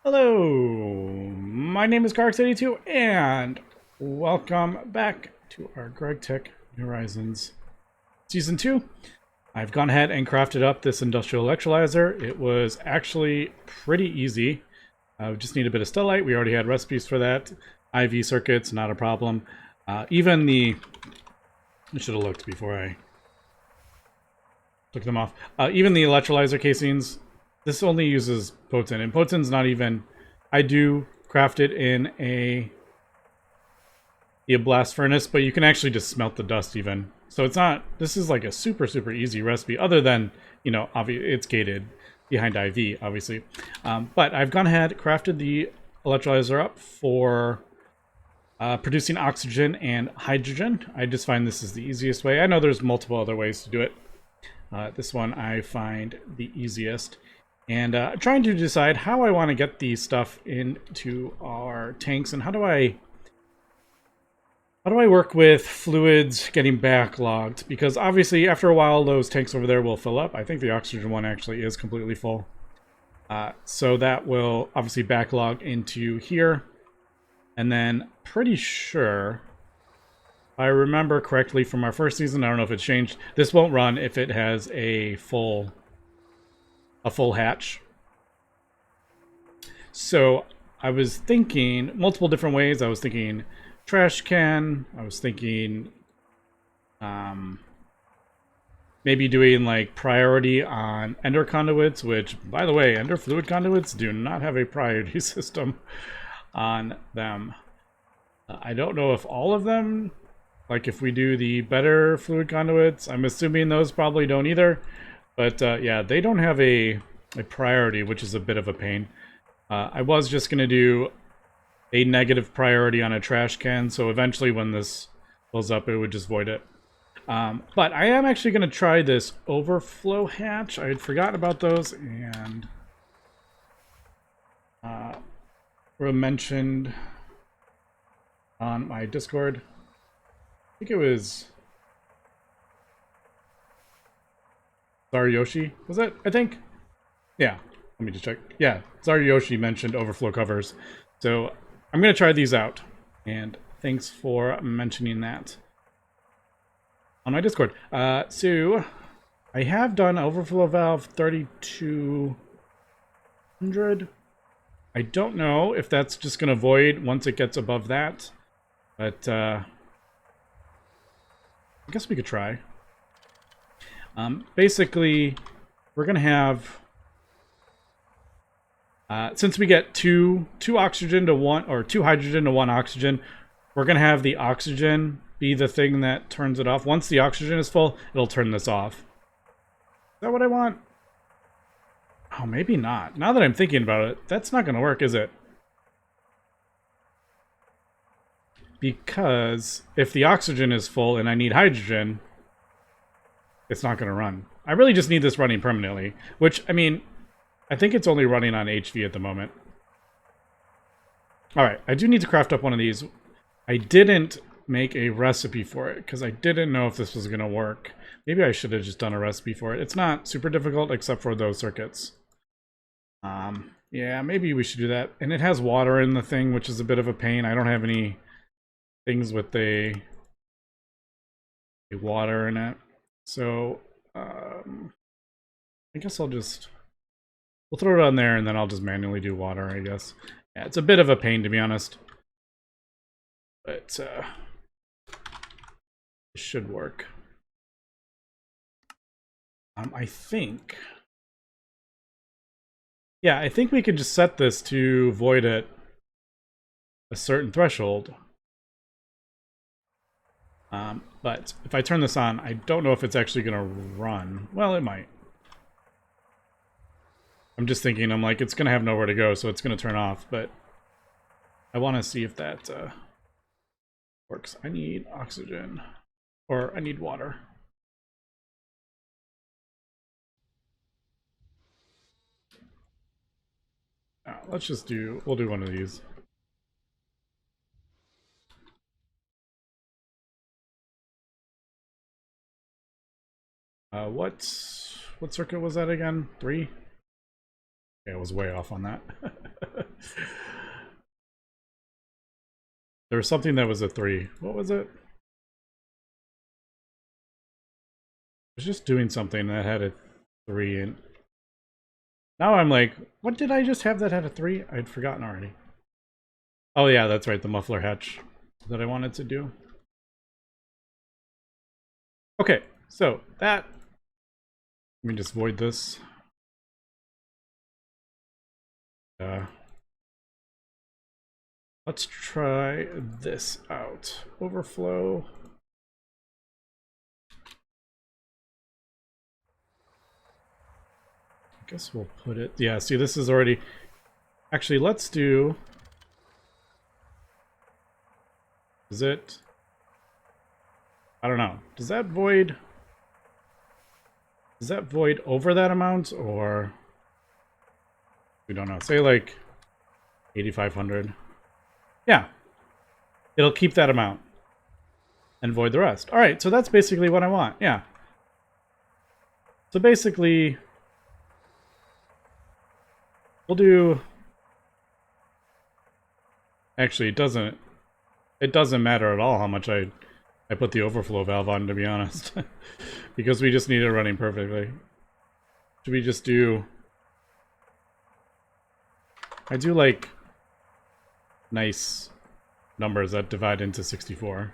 Hello, my name is GregTech, and welcome back to our GregTech New Horizons Season 2. I've gone ahead and crafted up this industrial electrolyzer. It was actually pretty easy. We just need a bit of stellite. We already had recipes for that. IV circuits, not a problem. I should have looked before I took them off. Even the electrolyzer casings, this only uses potent, and potent's not even. I do craft it in a blast furnace, but you can actually just smelt the dust even. So it's not. This is like a super easy recipe. Other than it's gated behind IV, obviously. But I've gone ahead, crafted the electrolyzer up for producing oxygen and hydrogen. I just find this is the easiest way. I know there's multiple other ways to do it. This one I find the easiest. And trying to decide how I want to get these stuff into our tanks, and how do I work with fluids getting backlogged, because obviously after a while those tanks over there will fill up. I think the oxygen one actually is completely full. So that will obviously backlog into here. And then pretty sure, if I remember correctly from our first season, I don't know if it's changed, this won't run if it has a full hatch. So I was thinking multiple different ways. I was thinking trash can. I was thinking maybe doing like priority on ender conduits, which, by the way, ender fluid conduits do not have a priority system on them. I don't know if all of them, like if we do the better fluid conduits, I'm assuming those probably don't either. But yeah, they don't have a priority, which is a bit of a pain. I was just going to do a negative priority on a trash can, so eventually when this fills up, it would just void it. But I am actually going to try this overflow hatch. I had forgotten about those, and were mentioned on my Discord. I think it was Zaryoshi, was it? I think. Yeah, let me just check. Yeah, Zaryoshi mentioned overflow covers. So I'm going to try these out. And thanks for mentioning that on my Discord. So I have done overflow valve 3200. I don't know if that's just going to void once it gets above that. But I guess we could try. Basically, we're going to have, since we get two oxygen to one, or two hydrogen to one oxygen, we're going to have the oxygen be the thing that turns it off. Once the oxygen is full, it'll turn this off. Is that what I want? Oh, maybe not. Now that I'm thinking about it, that's not going to work, is it? Because if the oxygen is full and I need hydrogen, it's not going to run. I really just need this running permanently, which, I mean, I think it's only running on HV at the moment. Alright, I do need to craft up one of these. I didn't make a recipe for it because I didn't know if this was going to work. Maybe I should have just done a recipe for it. It's not super difficult except for those circuits. Yeah, maybe we should do that. And it has water in the thing, which is a bit of a pain. I don't have any things with the water in it. So, I guess we'll throw it on there, and then I'll just manually do water, I guess. Yeah, it's a bit of a pain, to be honest. But, it should work. I think... Yeah, I think we could just set this to void at a certain threshold. But if I turn this on, I don't know if it's actually going to run. Well, it might. I'm just thinking, I'm like, it's going to have nowhere to go, so it's going to turn off. But I want to see if that works. I need oxygen. Or I need water. Let's just we'll do one of these. What circuit was that again? 3? Yeah, I was way off on that. There was something that was a 3. What was it? I was just doing something that had a 3 and now I'm like, what did I just have that had a 3? I'd forgotten already. Oh yeah, that's right, the muffler hatch that I wanted to do. Okay, so that, let me just void this. Let's try this out. Overflow. I guess we'll put it, yeah, see this is already, actually let's do, is it, I don't know, does that void over that amount, or we don't know, say like 8,500. Yeah, it'll keep that amount and void the rest. All right, so that's basically what I want. Yeah. So basically, we'll do. Actually, it doesn't matter at all how much I put the overflow valve on, to be honest, because we just need it running perfectly. Should we just do? I do like nice numbers that divide into 64.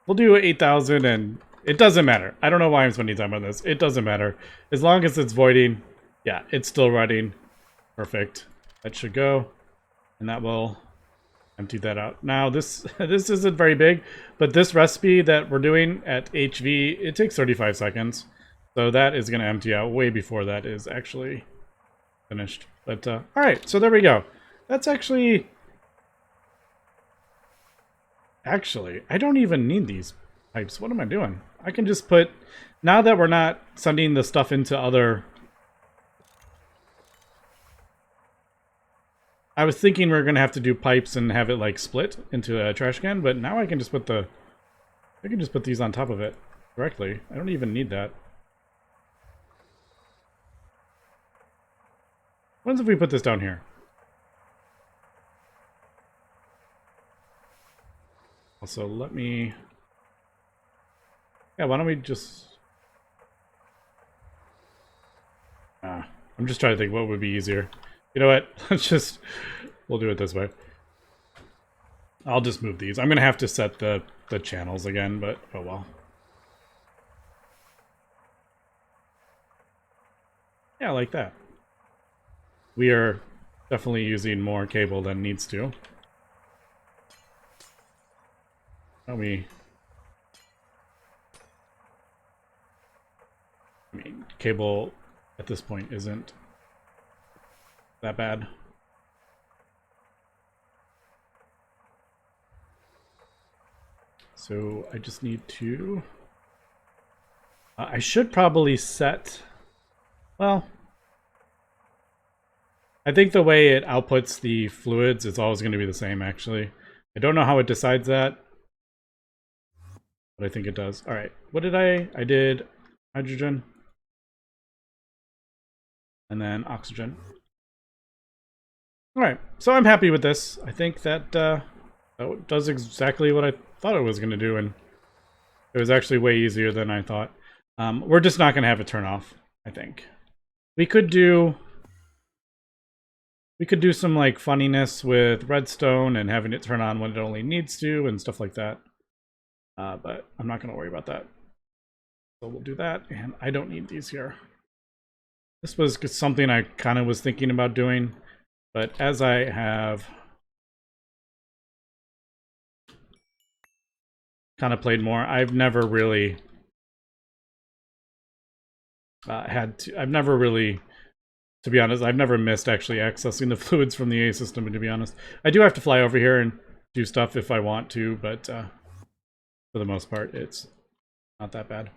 We'll do 8,000 and it doesn't matter. I don't know why I'm spending time on this. It doesn't matter. As long as it's voiding, yeah, it's still running. Perfect. That should go. And that will empty that out. Now this this isn't very big, but this recipe that we're doing at HV, it takes 35 seconds. So that is going to empty out way before that is actually finished. But all right, so there we go. That's actually, I don't even need these pipes. What am I doing? I can just put, now that we're not sending the stuff into other, I was thinking we are going to have to do pipes and have it like split into a trash can, but now I can just put I can just put these on top of it directly. I don't even need that. What if we put this down here? Also, let me... Yeah, why don't we just... I'm just trying to think what would be easier. You know what? We'll do it this way. I'll just move these. I'm going to have to set the channels again, but oh well. Yeah, like that. We are definitely using more cable than needs to. I mean, cable at this point isn't that bad. So I just need to... I should probably set... Well... I think the way it outputs the fluids is always going to be the same, actually. I don't know how it decides that, but I think it does. All right, what did I did hydrogen and then oxygen. All right, so I'm happy with this. I think that that does exactly what I thought it was going to do, and it was actually way easier than I thought. We're just not going to have it turn off, I think. We could do some like funniness with redstone and having it turn on when it only needs to and stuff like that. But I'm not going to worry about that. So we'll do that, and I don't need these here. This was something I kind of was thinking about doing, but as I have kind of played more, I've never really to be honest, I've never missed actually accessing the fluids from the A system, and to be honest. I do have to fly over here and do stuff if I want to, but for the most part, it's not that bad.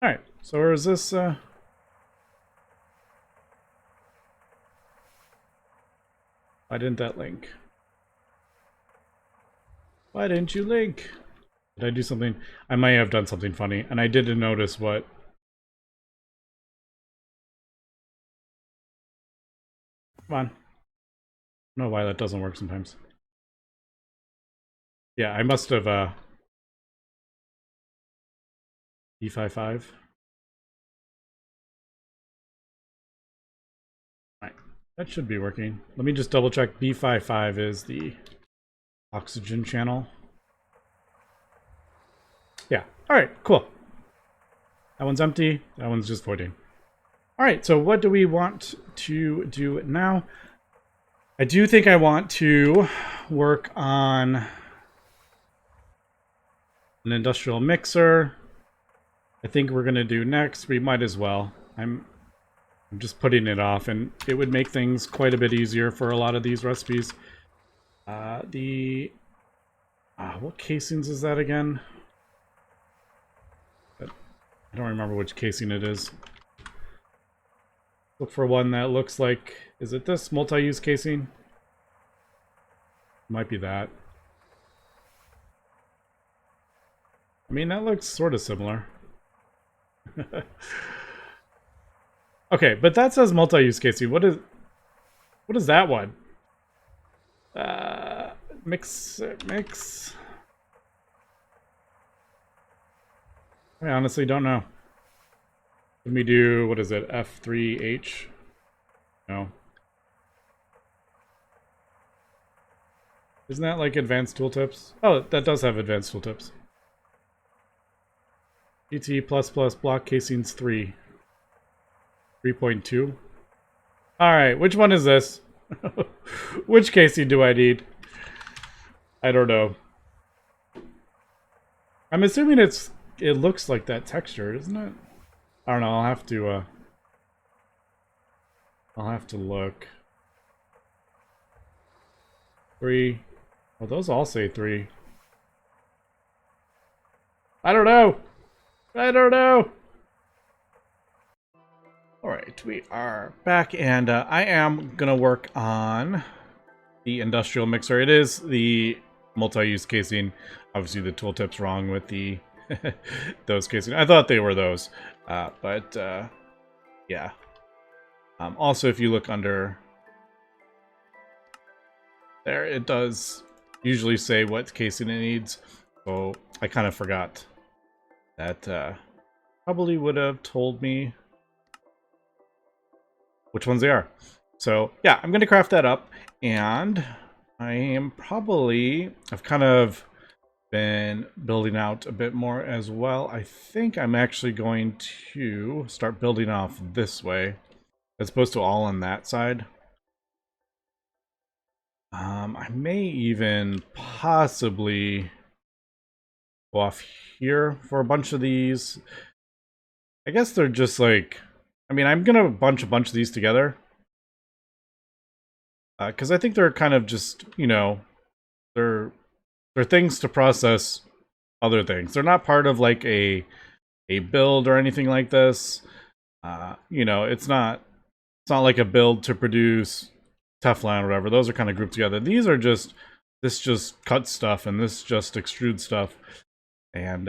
Alright, so where is this? Why didn't that link? Why didn't you link? Did I do something? I might have done something funny, and I didn't notice what... Come on. don't know why that doesn't work sometimes. Yeah, I must have B55. Right. That should be working. Let me just double check. B55 is the oxygen channel. Yeah. All right, cool. That one's empty. That one's just voiding. All right, so what do we want to do now? I do think I want to work on an industrial mixer. I think we're going to do next. We might as well. I'm just putting it off, and it would make things quite a bit easier for a lot of these recipes. What casings is that again? I don't remember which casing it is. Look for one that looks like... Is it this multi-use casing? Might be that. I mean, that looks sort of similar. Okay, but that says multi-use casing. What is that one? Mix. I honestly don't know. Let me do, what is it, F3H? No. Isn't that like advanced tooltips? Oh, that does have advanced tooltips. GT++ block casings 3. 3.2. Alright, which one is this? Which casing do I need? I don't know. I'm assuming it looks like that texture, isn't it? I don't know, I'll have to look. 3. Well, those all say 3. I don't know. Alright, we are back, and I am gonna work on the industrial mixer. It is the multi-use casing. Obviously the tooltip's wrong with the those casing. I thought they were those, but yeah. Also, if you look under there, it does usually say what casing it needs. So I kind of forgot that. Probably would have told me which ones they are. So yeah, I'm gonna craft that up, and I've kind of been building out a bit more as well. I think I'm actually going to start building off this way as opposed to all on that side. I may even possibly go off here for a bunch of these. I guess they're just like, I mean, I'm gonna bunch a bunch of these together. Because I think they're kind of just, you know, they're things to process other things. They're not part of like a build or anything like this. You know, it's not like a build to produce Teflon or whatever. Those are kind of grouped together. These are just, this just cuts stuff, and this just extrudes stuff, and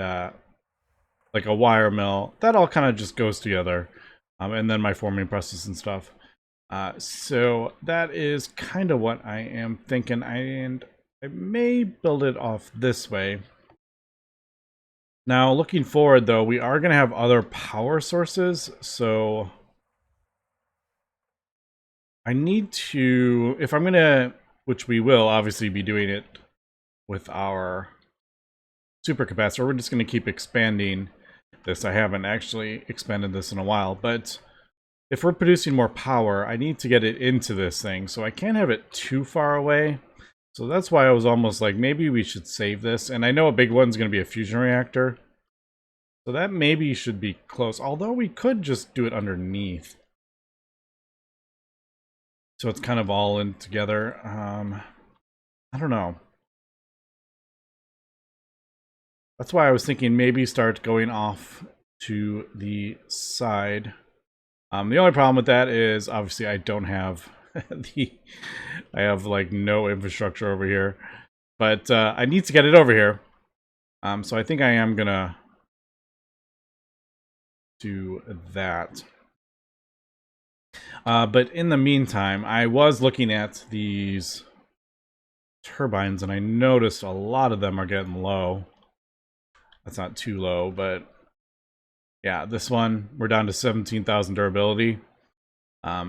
like a wire mill. That all kind of just goes together, and then my forming presses and stuff. So that is kind of what I am thinking, and I may build it off this way. Now, looking forward, though, we are going to have other power sources, so I need to, if I'm going to, which we will obviously be doing it with our supercapacitor, we're just going to keep expanding this. I haven't actually expanded this in a while, but if we're producing more power, I need to get it into this thing, so I can't have it too far away. So that's why I was almost like, maybe we should save this. And I know a big one's going to be a fusion reactor, so that maybe should be close. Although we could just do it underneath, so it's kind of all in together. I don't know. That's why I was thinking maybe start going off to the side. The only problem with that is obviously I don't have I have like no infrastructure over here, but I need to get it over here. So I think I am gonna do that. But in the meantime, I was looking at these turbines, and I noticed a lot of them are getting low. That's not too low, but yeah, this one, we're down to 17,000 durability.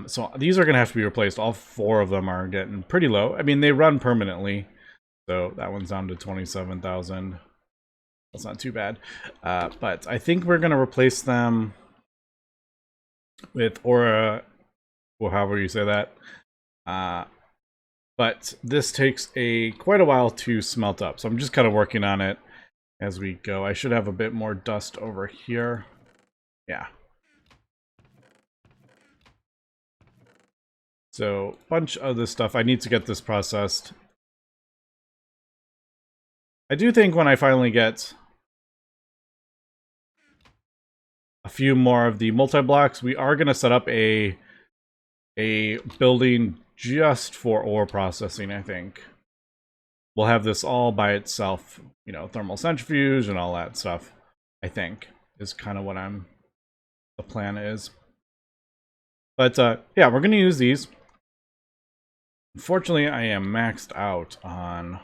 So these are going to have to be replaced. All 4 of them are getting pretty low. I mean, they run permanently. So that one's down to 27,000. That's not too bad. But I think we're going to replace them with Aura, well, however you say that. But this takes quite a while to smelt up. So I'm just kind of working on it as we go. I should have a bit more dust over here. Yeah. So a bunch of this stuff, I need to get this processed. I do think when I finally get a few more of the multi-blocks, we are going to set up a building just for ore processing, I think. We'll have this all by itself, you know, thermal centrifuge and all that stuff, I think, is kind of what the plan is. But yeah, we're going to use these. Unfortunately, I am maxed out on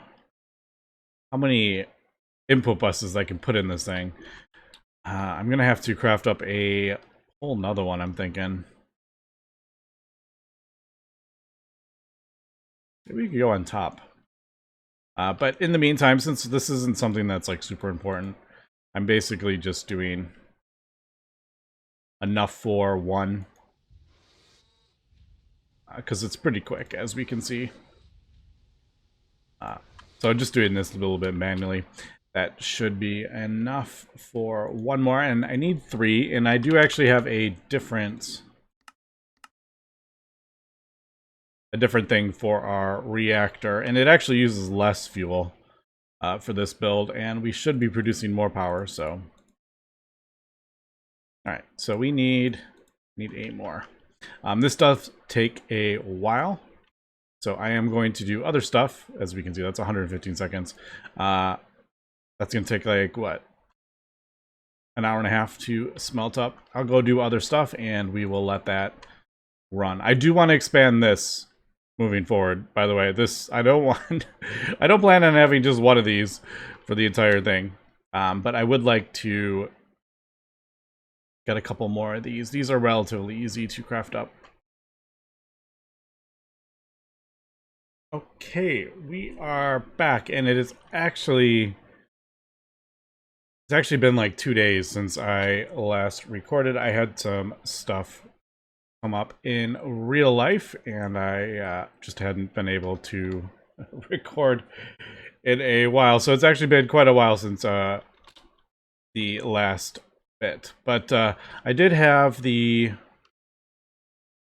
how many input buses I can put in this thing. I'm going to have to craft up a whole nother one, I'm thinking. Maybe we could go on top. But in the meantime, since this isn't something that's like super important, I'm basically just doing enough for one. Because it's pretty quick, as we can see. So I'm just doing this a little bit manually. That should be enough for one more, and I need 3, and I do actually have a different thing for our reactor, and it actually uses less fuel for this build, and we should be producing more power, so. Alright, so we need 8 more. This does take a while, so I am going to do other stuff. As we can see, that's 115 seconds. That's going to take, like, what? An hour and a half to smelt up. I'll go do other stuff, and we will let that run. I do want to expand this moving forward, by the way. This, I don't plan on having just one of these for the entire thing. But I would like to get a couple more of these. These are relatively easy to craft up. Okay, we are back, and it's actually been like 2 days since I last recorded. I had some stuff come up in real life, and I just hadn't been able to record in a while. So it's actually been quite a while since the last bit. But I did have the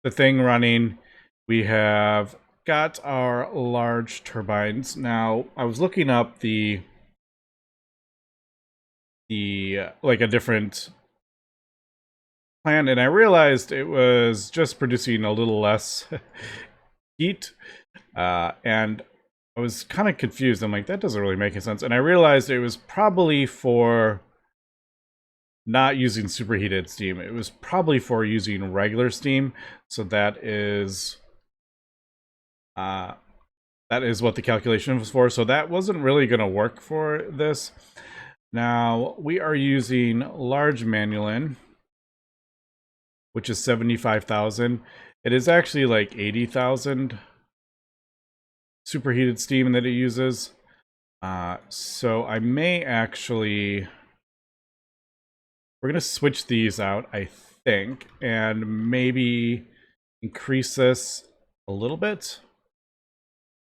thing running. We have got our large turbines. Now, I was looking up like a different plan, and I realized it was just producing a little less heat, and I was kind of confused. I'm like, that doesn't really make any sense. And I realized it was probably for not using superheated steam. It was probably for using regular steam. So that is what the calculation was for. So that wasn't really going to work for this. Now, we are using large manulin, which is 75,000. It is actually like 80,000 superheated steam that it uses. So I may actually... We're going to switch these out, I think, and maybe increase this a little bit.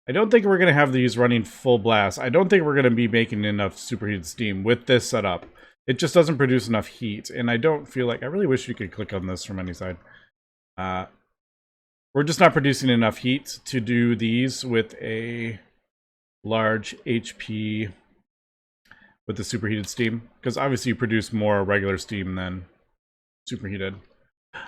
I don't think we're going to have these running full blast. I don't think we're going to be making enough superheated steam with this setup. It just doesn't produce enough heat, and I don't feel like... I really wish you could click on this from any side. We're just not producing enough heat to do these with a large HP with the superheated steam, because obviously you produce more regular steam than superheated.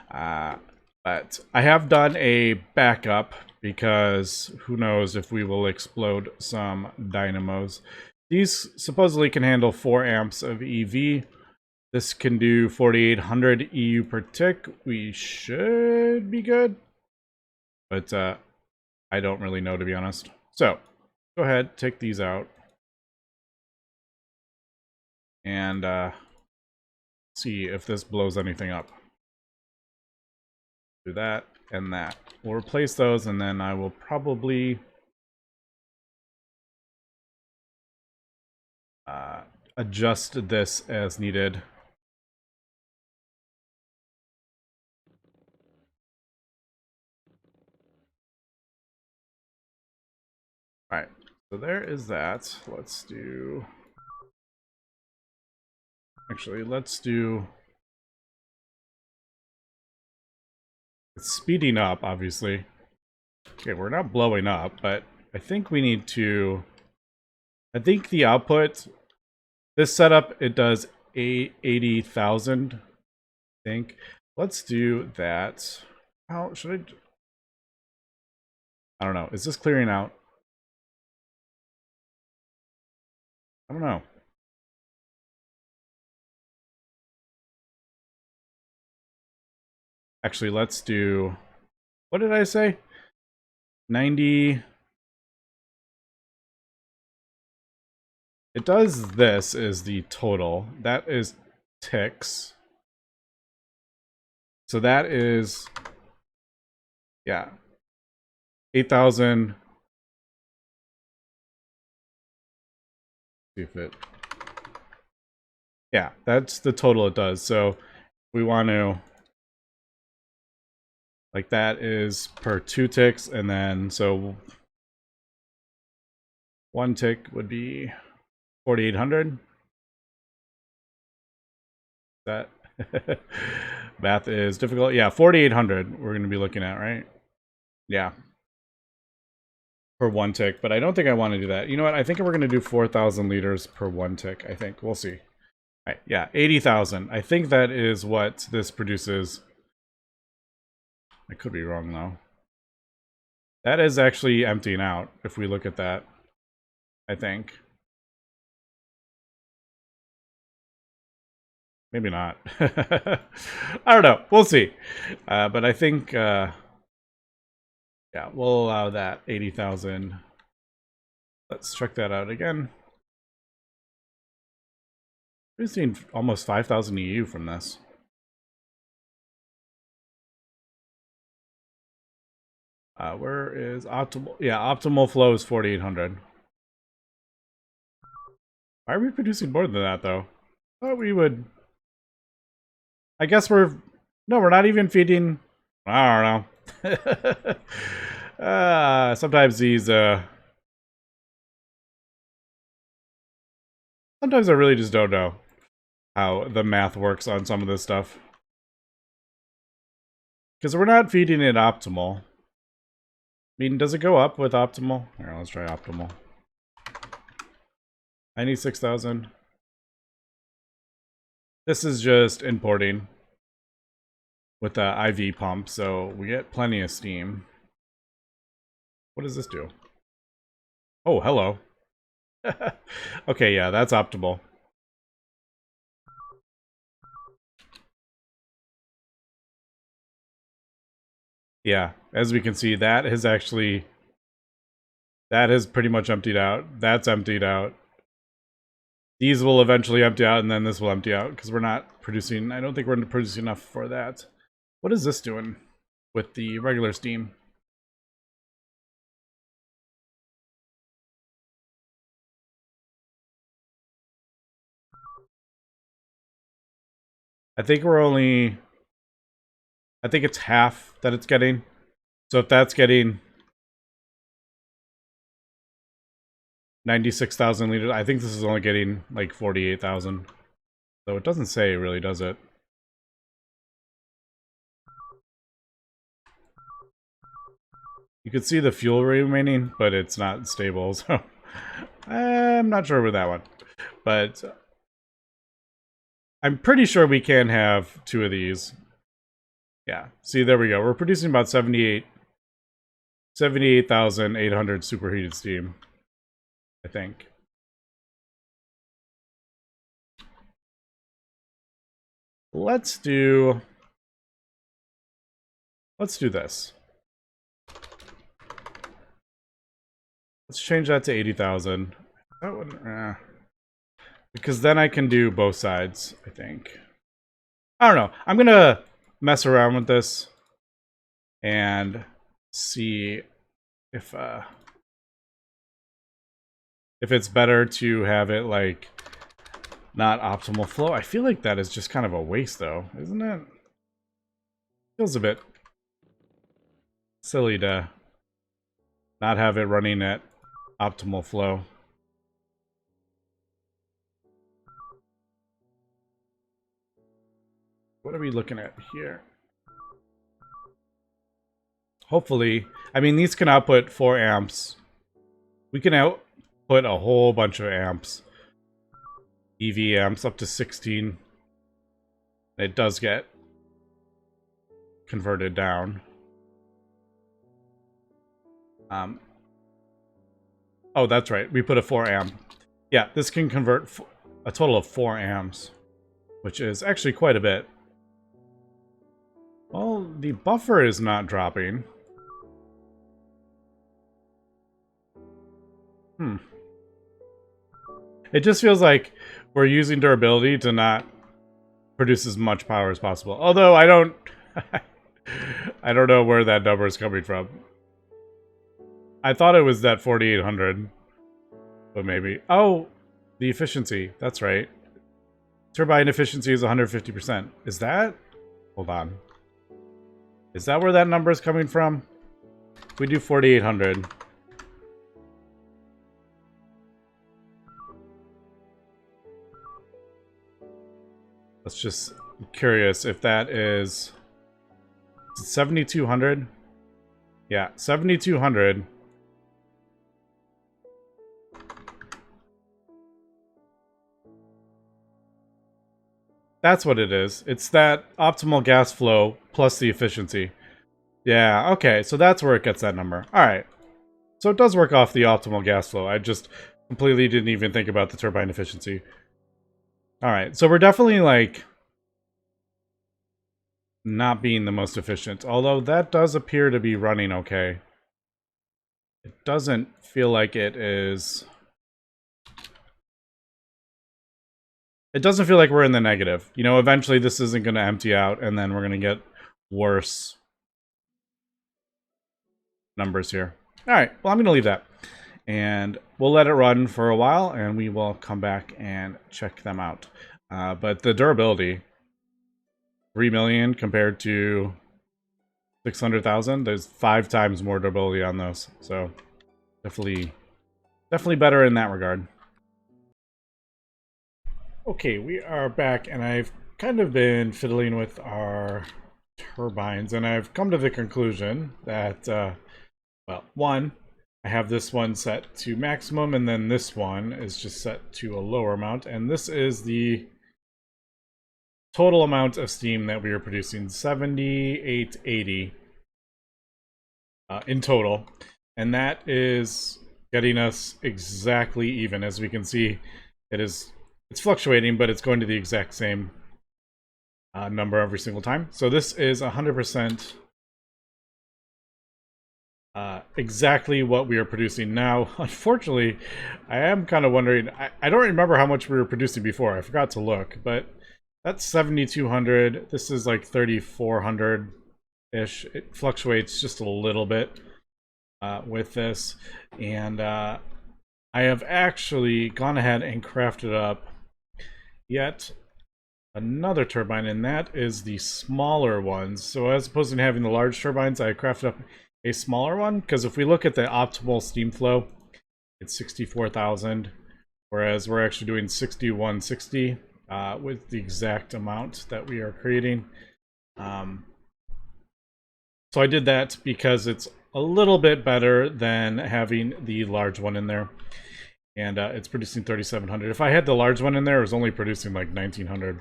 But I have done a backup, because who knows if we will explode some dynamos. These supposedly can handle 4 amps of EV. This can do 4,800 EU per tick. We should be good. But I don't really know, to be honest. So, go ahead, take these out. And see if this blows anything up. Do that and that. We'll replace those, and then I will probably adjust this as needed. Alright, so there is that. Let's do... Actually, let's do... It's speeding up, obviously. Okay, we're not blowing up, but I think we need to... I think the output... This setup, it does 80,000, I think. Let's do that. How should I don't know. Is this clearing out? I don't know. Actually, let's do... What did I say? 90... It does this is the total. That is ticks. So that is... Yeah. 8,000... See if it... Yeah, that's the total it does. So we want to... Like that is per 2 ticks, and then so 1 tick would be 4,800. That math is difficult. Yeah, 4,800 we're going to be looking at, right? Yeah. Per 1 tick, but I don't think I want to do that. You know what? I think we're going to do 4,000 liters per 1 tick, I think. We'll see. All right, yeah, 80,000. I think that is what this produces. I could be wrong, though. That is actually emptying out, if we look at that, I think. Maybe not. I don't know. We'll see. But I think, yeah, we'll allow that 80,000. Let's check that out again. We've seen almost 5,000 EU from this. Where is optimal? Yeah, optimal flow is 4,800. Why are we producing more than that, though? I thought we would... I guess we're... No, we're not even feeding... I don't know. Sometimes these... Sometimes I really just don't know how the math works on some of this stuff. Because we're not feeding it optimal. I mean, does it go up with optimal? Here, let's try optimal. 96,000. This is just importing with the IV pump, so we get plenty of steam. What does this do? Oh, hello. Okay, yeah, that's optimal. Yeah, as we can see, that has actually... That has pretty much emptied out. That's emptied out. These will eventually empty out, and then this will empty out, because we're not producing... I don't think we're producing enough for that. What is this doing with the regular steam? I think we're only... I think it's half that it's getting. So if that's getting 96,000 liters, I think this is only getting like 48,000. So it doesn't say, really, does it? You can see the fuel remaining, but it's not stable, so I'm not sure with that one. But I'm pretty sure we can have 2 of these. Yeah, see, there we go. We're producing about 78,800 superheated steam, I think. let's do this. Let's change that to 80,000. That would, because then I can do both sides, I think. I don't know. I'm gonna mess around with this and see if it's better to have it like not optimal flow. I feel like that is just kind of a waste though, isn't it? Feels a bit silly to not have it running at optimal flow. What are we looking at here? Hopefully, I mean, these can output 4 amps. We can output a whole bunch of amps. EV amps up to 16. It does get converted down. Oh, that's right. We put a 4 amp. Yeah, this can convert a total of 4 amps, which is actually quite a bit. Well, the buffer is not dropping. It just feels like we're using durability to not produce as much power as possible. Although I don't I don't know where that number is coming from. I thought it was that 4,800. But maybe. Oh, the efficiency. That's right. Turbine efficiency is 150%. Is that? Hold on. Is that where that number is coming from? If we do 4,800. Let's just curious if that is 7,200. Yeah, 7,200. That's what it is. It's that optimal gas flow plus the efficiency. Yeah, okay, so that's where it gets that number. Alright. So it does work off the optimal gas flow. I just completely didn't even think about the turbine efficiency. Alright, so we're definitely, like, not being the most efficient. Although that does appear to be running okay. It doesn't feel like it is... It doesn't feel like we're in the negative. You know, eventually this isn't going to empty out, and then we're going to get worse numbers here. Alright, well, I'm going to leave that. And we'll let it run for a while, and we will come back and check them out. But the durability, 3 million compared to 600,000, there's 5 times more durability on those. So definitely better in that regard. Okay, we are back, and I've kind of been fiddling with our turbines, and I've come to the conclusion that, well, one, I have this one set to maximum, and then this one is just set to a lower amount, and this is the total amount of steam that we are producing, 7,880 in total, and that is getting us exactly even. As we can see, it's fluctuating, but it's going to the exact same number every single time. So this is 100% exactly what we are producing now. Unfortunately, I am kind of wondering, I don't remember how much we were producing before. I forgot to look, but that's 7,200. This is like 3,400-ish. It fluctuates just a little bit with this. And I have actually gone ahead and crafted up yet another turbine, and that is the smaller ones. So as opposed to having the large turbines, I crafted up a smaller one, because if we look at the optimal steam flow, it's 64,000, whereas we're actually doing 6,160 with the exact amount that we are creating. So I did that because it's a little bit better than having the large one in there. And it's producing 3,700. If I had the large one in there, it was only producing like 1,900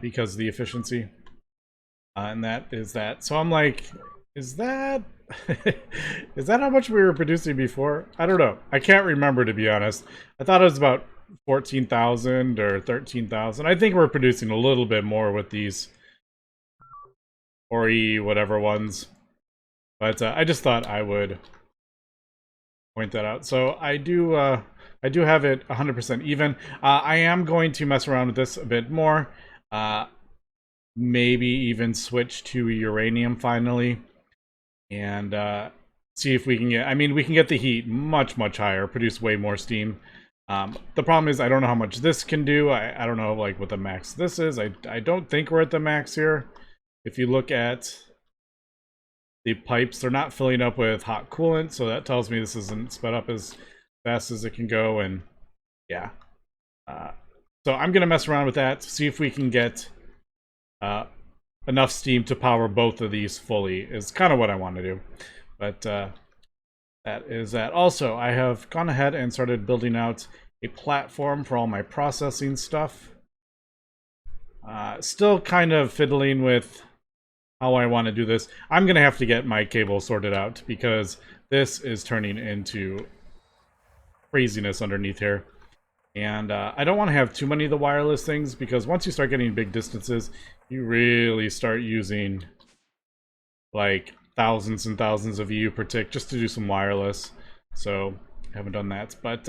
because of the efficiency. And that is that. So I'm like, is that is that how much we were producing before? I don't know. I can't remember, to be honest. I thought it was about 14,000 or 13,000. I think we're producing a little bit more with these Ori whatever ones. But I just thought I would point that out. So I do have it 100% even. I am going to mess around with this a bit more. Maybe even switch to uranium finally. And see if we can get, I mean, we can get the heat much, much higher, produce way more steam. The problem is I don't know how much this can do. I don't know like what the max this is. I don't think we're at the max here. If you look at the pipes, they're not filling up with hot coolant, so that tells me this isn't sped up as fast as it can go. And yeah, so I'm gonna mess around with that, see if we can get enough steam to power both of these fully is kind of what I want to do. But that is that. Also, I have gone ahead and started building out a platform for all my processing stuff. Still kind of fiddling with how I want to do this. I'm going to have to get my cable sorted out because this is turning into craziness underneath here. And I don't want to have too many of the wireless things because once you start getting big distances, you really start using like thousands and thousands of EU per tick just to do some wireless. So I haven't done that. But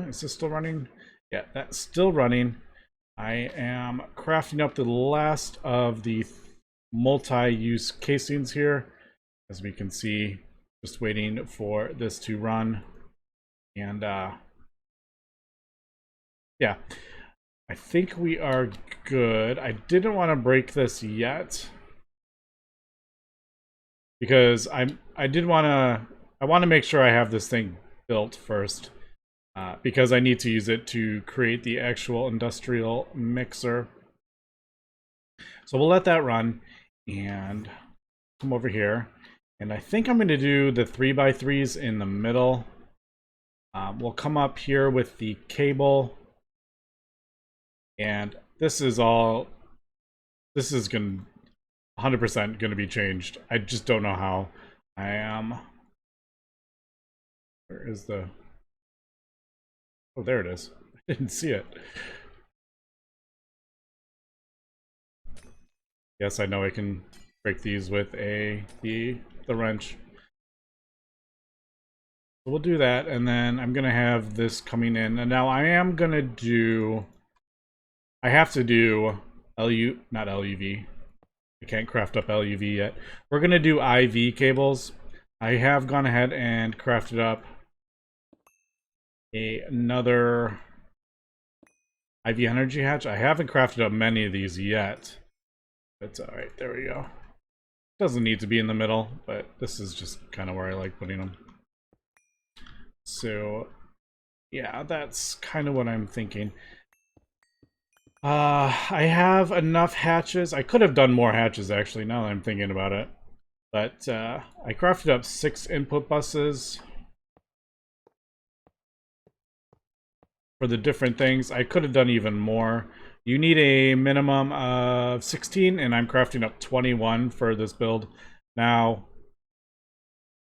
is this still running? Yeah, that's still running. I am crafting up the last of the multi-use casings here. As we can see, just waiting for this to run. And yeah, I think we are good. I didn't want to break this yet because I want to make sure I have this thing built first because I need to use it to create the actual industrial mixer. So we'll let that run and come over here. And I think I'm going to do the 3x3s in the middle. We'll come up here with the cable. And this is going 100% going to be changed. I just don't know how. Where is the... Oh, there it is. I didn't see it. Yes, I know I can break these with the wrench. So we'll do that, and then I'm gonna have this coming in. And now I am gonna do... I have to do not LUV. I can't craft up LUV yet. We're gonna do IV cables. I have gone ahead and crafted up another IV energy hatch. I haven't crafted up many of these yet. That's alright, there we go. Doesn't need to be in the middle, but this is just kind of where I like putting them. So, yeah, that's kind of what I'm thinking. I have enough hatches. I could have done more hatches, actually, now that I'm thinking about it. But, I crafted up 6 input buses for the different things. I could have done even more. You need a minimum of 16, and I'm crafting up 21 for this build. Now,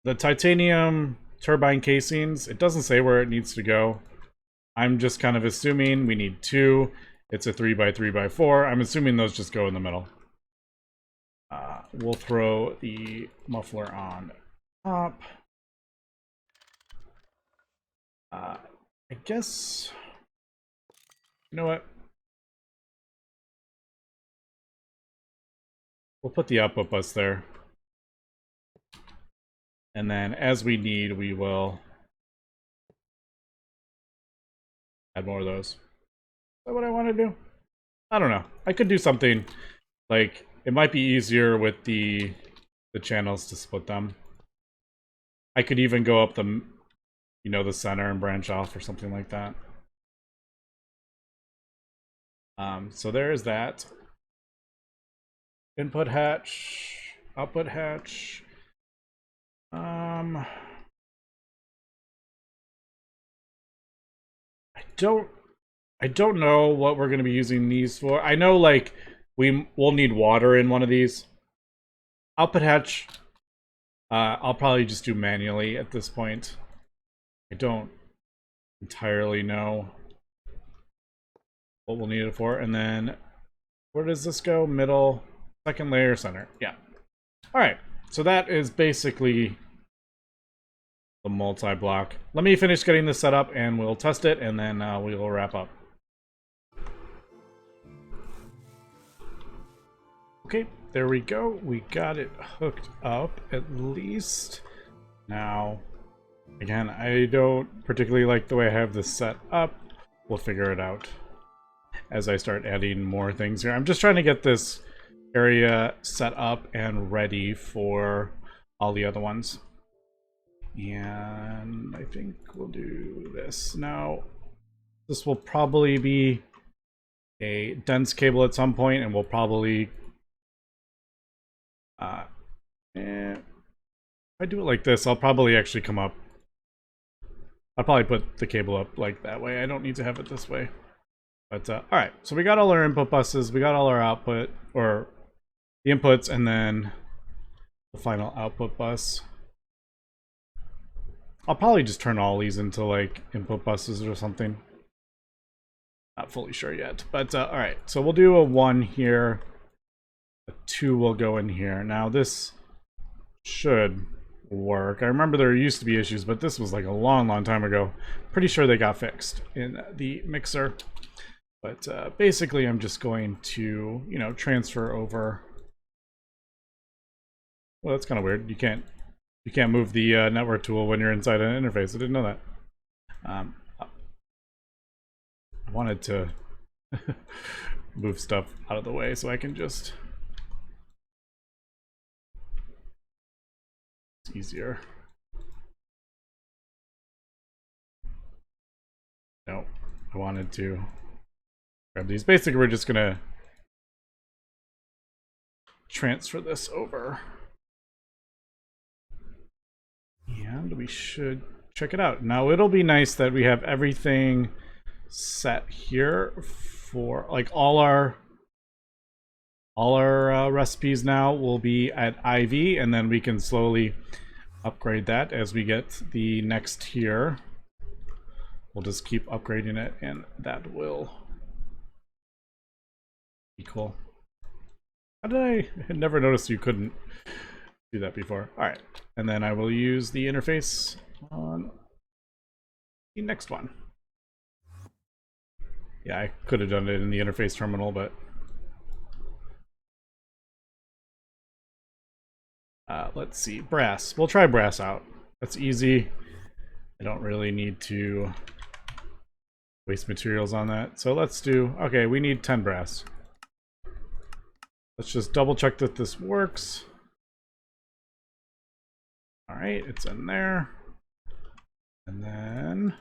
the titanium turbine casings, it doesn't say where it needs to go. I'm just kind of assuming we need 2. It's a 3x3x4. I'm assuming those just go in the middle. We'll throw the muffler on top. I guess... You know what? We'll put the output bus there. And then as we need, we will add more of those. Is that what I want to do? I don't know. I could do something like, it might be easier with the channels to split them. I could even go up the, the center and branch off or something like that. So there is that. Input hatch, output hatch. I don't know what we're going to be using these for. I know, like, we'll need water in one of these. Output hatch, I'll probably just do manually at this point. I don't entirely know. what we'll need it for. And then where does this go? Middle, second layer, center. Yeah. All right. So that is basically the multi-block. Let me finish getting this set up and we'll test it and then we will wrap up. Okay, there we go. We got it hooked up at least. Now, again, I don't particularly like the way I have this set up. We'll figure it out as I start adding more things here. I'm just trying to get this area set up and ready for all the other ones. And I think we'll do this. Now, this will probably be a dense cable at some point, and we'll probably if I do it like this, I'll probably actually come up. I'll probably put the cable up like that way. I don't need to have it this way. But all right, so we got all our input buses, we got all our output, or the inputs, and then the final output bus. I'll probably just turn all these into like input buses or something. Not fully sure yet, but all right. So we'll do a 1 here. A 2 will go in here. Now this should work. I remember there used to be issues, but this was like a long time ago. Pretty sure they got fixed in the mixer. But basically, I'm just going to, you know, transfer over. Well, that's kind of weird. You can't move the network tool when you're inside an interface. I didn't know that. I wanted to move stuff out of the way so I can just. It's easier. No, I wanted to grab these. Basically, we're just gonna transfer this over. And we should check it out. Now, it'll be nice that we have everything set here for like all our recipes now will be at IV, and then we can slowly upgrade that as we get the next tier. We'll just keep upgrading it, and that will be cool. How did I never noticed you couldn't do that before? All right, and then I will use the interface on the next one. Yeah, I could have done it in the interface terminal, but let's see, brass. We'll try brass out. That's easy. I don't really need to waste materials on that. So let's do, okay, we need 10 brass. Let's just double check that this works. All right, it's in there. And then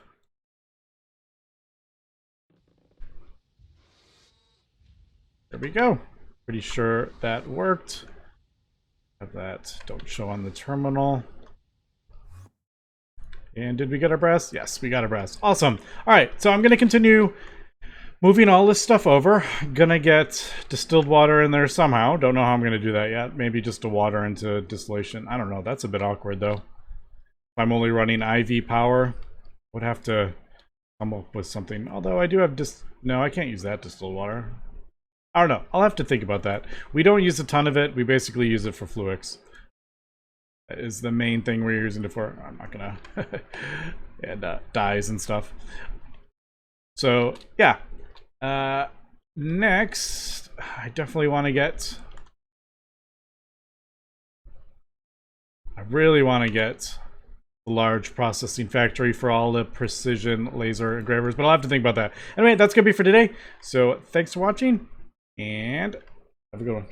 there we go. Pretty sure that worked. Have that don't show on the terminal. And did we get our brass? Yes, we got our brass. Awesome. All right, so I'm going to continue moving all this stuff over. Gonna get distilled water in there somehow. Don't know how I'm going to do that yet. Maybe just a water into distillation. I don't know. That's a bit awkward though. If I'm only running IV power, would have to come up with something. Although I do have no, I can't use that distilled water. I don't know. I'll have to think about that. We don't use a ton of it. We basically use it for Fluix. That is the main thing we're using it for. I'm not gonna and dyes and stuff. So yeah. Next, I definitely want to get. I really want to get a large processing factory for all the precision laser engravers, but I'll have to think about that. Anyway, that's gonna be for today. So thanks for watching. And have a good one.